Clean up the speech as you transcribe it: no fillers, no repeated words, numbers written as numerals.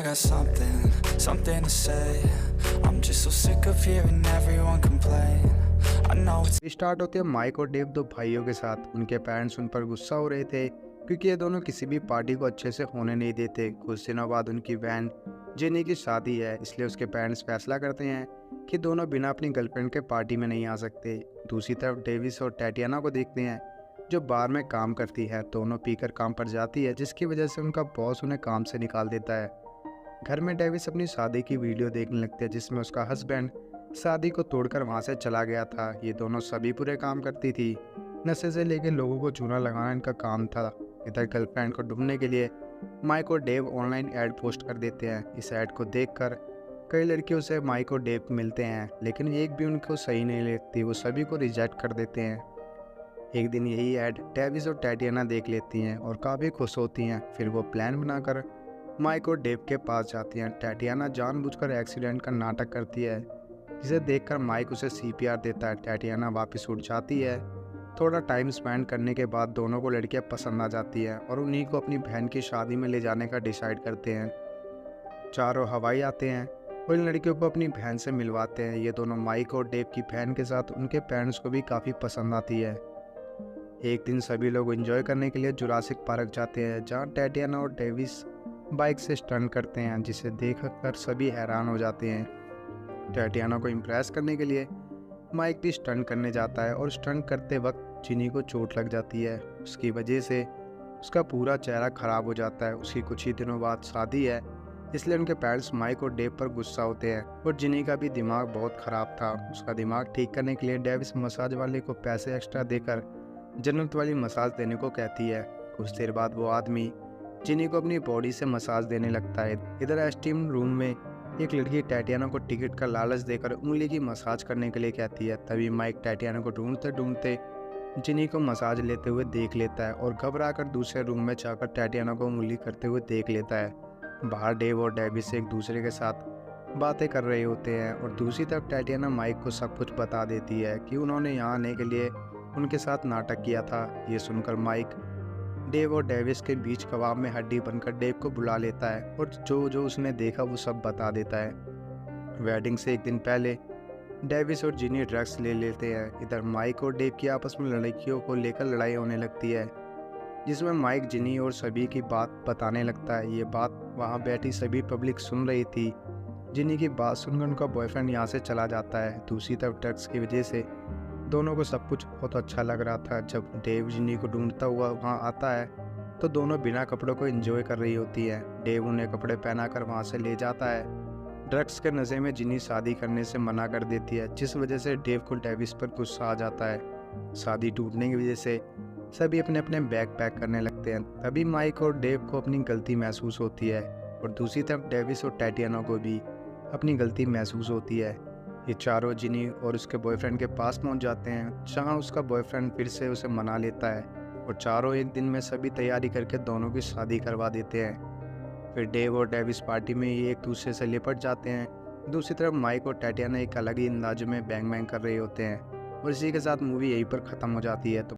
got something to say. I'm just so sick of hearing everyone complain. I know it's start होते हैं mic और Dave दो भाइयों के साथ। उनके पेरेंट्स उन पर गुस्सा हो रहे थे क्योंकि ये दोनों किसी भी पार्टी को अच्छे से होने नहीं देते। कुछ दिनों बाद उनकी बहन जेनी की शादी है, इसलिए उसके पेरेंट्स फैसला करते हैं कि दोनों बिना अपनी गर्लफ्रेंड के पार्टी में नहीं आ सकते। दूसरी तरफ डेविस और टैटियाना को देखते हैं जो बार में काम करती है। दोनों पीकर काम पर जाती है जिसकी वजह से उनका बॉस उन्हें काम से निकाल देता है। घर में डेविस अपनी शादी की वीडियो देखने लगते हैं जिसमें उसका हस्बैंड शादी को तोड़कर वहां से चला गया था। ये दोनों सभी पूरे काम करती थी, नशे से लेकर लोगों को चूना लगाना इनका काम था। इधर गर्लफ्रेंड को ढूंढने के लिए माइक और डेव ऑनलाइन ऐड पोस्ट कर देते हैं। इस ऐड को देखकर कई लड़कियों से माइक और डेव मिलते हैं, लेकिन एक भी उनको सही नहीं लगती। वो सभी को रिजेक्ट कर देते हैं। एक दिन यही ऐड डेविस और टैटियाना देख लेती हैं और काफ़ी खुश होती हैं। फिर वो प्लान बनाकर माइक और डेव के पास जाती हैं। टैटियाना जानबूझकर एक्सीडेंट का नाटक करती है, जिसे देखकर माइक उसे सीपीआर देता है। टैटियाना वापस उठ जाती है। थोड़ा टाइम स्पेंड करने के बाद दोनों को लड़कियां पसंद आ जाती है और उन्हीं को अपनी बहन की शादी में ले जाने का डिसाइड करते हैं। चारों हवाई आते हैं और इन लड़कियों को अपनी बहन से मिलवाते हैं। ये दोनों माइक और डेव की बहन के साथ उनके पेरेंट्स को भी काफ़ी पसंद आती है। एक दिन सभी लोग एंजॉय करने के लिए जुरासिक पार्क जाते हैं, जहाँ टैटियाना और डेविस बाइक से स्टंट करते हैं, जिसे देखकर सभी हैरान हो जाते हैं। टैटियाना को इम्प्रेस करने के लिए माइक भी स्टंट करने जाता है और स्टंट करते वक्त जिनी को चोट लग जाती है। उसकी वजह से उसका पूरा चेहरा खराब हो जाता है। उसकी कुछ ही दिनों बाद शादी है, इसलिए उनके पेरेंट्स माइक और डेव पर गुस्सा होते हैं। और जिनी का भी दिमाग बहुत ख़राब था। उसका दिमाग ठीक करने के लिए डेविस मसाज वाले को पैसे एक्स्ट्रा देकर जन्नत वाली मसाज देने को कहती है। कुछ देर बाद वो आदमी जिनी को अपनी बॉडी से मसाज देने लगता है। इधर एस्टीम रूम में एक लड़की टैटियाना को टिकट का लालच देकर उंगली की मसाज करने के लिए कहती है। तभी माइक टैटियाना को ढूंढते ढूंढते जिनी को मसाज लेते हुए देख लेता है और घबराकर दूसरे रूम में जाकर टैटियाना को उंगली करते हुए देख लेता है। बाहर डेव और डेविस एक दूसरे के साथ बातें कर रहे होते हैं और दूसरी तरफ टैटियाना माइक को सब कुछ बता देती है कि उन्होंने यहाँ आने के लिए उनके साथ नाटक किया था। ये सुनकर माइक डेव और डेविस के बीच कबाब में हड्डी बनकर डेव को बुला लेता है और जो जो उसने देखा वो सब बता देता है। वेडिंग से एक दिन पहले डेविस और जिनी ड्रग्स ले लेते हैं। इधर माइक और डेव की आपस में लड़कियों को लेकर लड़ाई होने लगती है, जिसमें माइक जिनी और सभी की बात बताने लगता है। ये बात वहाँ बैठी सभी पब्लिक सुन रही थी। जिनी की बात सुनकर उनका बॉयफ्रेंड यहाँ से चला जाता है। दूसरी तरफ ड्रग्स की वजह से दोनों को सब कुछ बहुत अच्छा लग रहा था। जब डेव जिनी को ढूंढता हुआ वहाँ आता है तो दोनों बिना कपड़ों को एंजॉय कर रही होती है। डेव उन्हें कपड़े पहनाकर वहाँ से ले जाता है। ड्रग्स के नशे में जिनी शादी करने से मना कर देती है, जिस वजह से डेव को डेविस पर गुस्सा आ जाता है। शादी टूटने की वजह से सभी अपने अपने बैग पैक करने लगते हैं। तभी माइक और डेव को अपनी गलती महसूस होती है और दूसरी तरफ डेविस और टैटियाना को भी अपनी गलती महसूस होती है। ये चारों जिनी और उसके बॉयफ्रेंड के पास पहुंच जाते हैं, जहां उसका बॉयफ्रेंड फिर से उसे मना लेता है और चारों एक दिन में सभी तैयारी करके दोनों की शादी करवा देते हैं। फिर डेव और डेविस पार्टी में ये एक दूसरे से लिपट जाते हैं। दूसरी तरफ माइक और टैटियाना एक अलग ही अंदाज में बैंग बैंग कर रहे होते हैं और इसी के साथ मूवी यहीं पर ख़त्म हो जाती है। तो